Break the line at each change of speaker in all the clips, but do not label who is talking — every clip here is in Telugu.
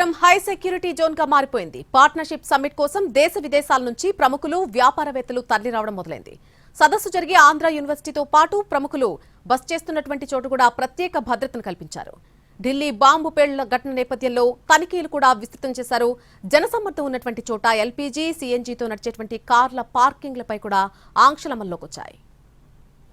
నగరం హై సెక్యూరిటీ జోన్ గా మారిపోయింది. పార్ట్నర్షిప్ సమ్మిట్ కోసం దేశ విదేశాల నుంచి ప్రముఖులు, వ్యాపారవేత్తలు తరలిరావడం మొదలైంది. సదస్సు జరిగే ఆంధ్ర యూనివర్సిటీతో పాటు ప్రముఖులు బస్ చేస్తున్నటువంటి చోటు కూడా ప్రత్యేక భద్రతను కల్పించారు. ఢిల్లీ బాంబు పేలుళ్ల ఘటన నేపథ్యంలో తనిఖీలు కూడా విస్తృతం చేశారు. జనసమ్మర్దం ఉన్నటువంటి చోట ఎల్పీజీ, సీఎన్జీతో నడిచేటువంటి కార్ల పార్కింగ్లపై కూడా ఆంక్షలు అమల్లోకి వచ్చాయి.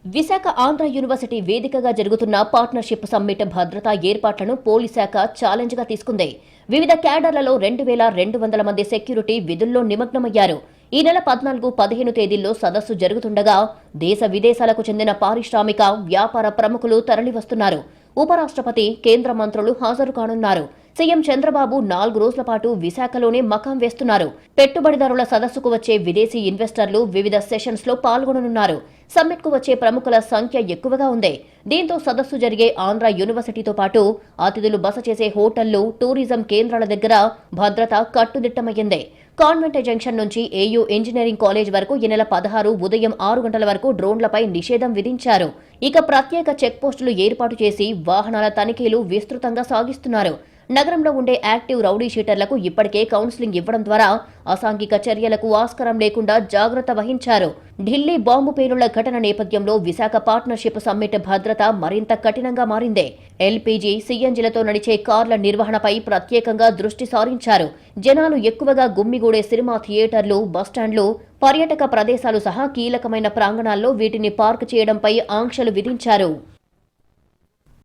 విశాఖ ఆంధ్ర యూనివర్సిటీ వేదికగా జరుగుతున్న పార్ట్నర్షిప్ సమ్మిట్ భద్రతా ఏర్పాట్లను పోలీస్ శాఖ ఛాలెంజ్ గా తీసుకుంది. వివిధ క్యాడర్లలో 2200 మంది సెక్యూరిటీ విధుల్లో నిమగ్నమయ్యారు. ఈ నెల 14, 15 తేదీల్లో సదస్సు జరుగుతుండగా దేశ విదేశాలకు చెందిన పారిశ్రామిక, వ్యాపార ప్రముఖులు తరలివస్తున్నారు. ఉపరాష్ట్రపతి, కేంద్ర మంత్రులు హాజరు కానున్నారు. సీఎం చంద్రబాబు 4 రోజుల పాటు విశాఖలోనే మకాం వేస్తున్నారు. పెట్టుబడిదారుల సదస్సుకు వచ్చే విదేశీ ఇన్వెస్టర్లు వివిధ సెషన్స్ లో పాల్గొననున్నారు. సమ్మిట్ కు వచ్చే ప్రముఖుల సంఖ్య ఎక్కువగా ఉంది. దీంతో సదస్సు జరిగే ఆంధ్ర యూనివర్సిటీతో పాటు అతిథులు బస చేసే హోటళ్లు, టూరిజం కేంద్రాల దగ్గర భద్రత కట్టుదిట్టమయ్యింది. కాన్వెంట్ జంక్షన్ నుంచి ఏయూ ఇంజనీరింగ్ కాలేజ్ వరకు ఈ నెల 16 ఉదయం 6 గంటల వరకు డ్రోన్లపై నిషేధం విధించారు. ఇక ప్రత్యేక చెక్పోస్టులు ఏర్పాటు చేసి వాహనాల తనిఖీలు విస్తృతంగా సాగిస్తున్నారు. నగరంలో ఉండే యాక్టివ్ రౌడీ షీటర్లకు ఇప్పటికే కౌన్సిలింగ్ ఇవ్వడం ద్వారా అసాంఘిక చర్యలకు ఆస్కారం లేకుండా జాగ్రత్త వహించారు. ఢిల్లీ బాంబు పేలుళ్ల ఘటన నేపథ్యంలో విశాఖ పార్ట్నర్షిప్ సమ్మిట్ భద్రత మరింత కఠినంగా మారింది. ఎల్పీజీ, సీఎన్జీలతో నడిచే కార్ల నిర్వహణపై ప్రత్యేకంగా దృష్టి సారించారు. జనాలు ఎక్కువగా గుమ్మిగూడే సినిమా థియేటర్లు, బస్టాండ్లు, పర్యాటక ప్రదేశాలు సహా కీలకమైన ప్రాంగణాల్లో వీటిని పార్క్ చేయడంపై ఆంక్షలు విధించారు.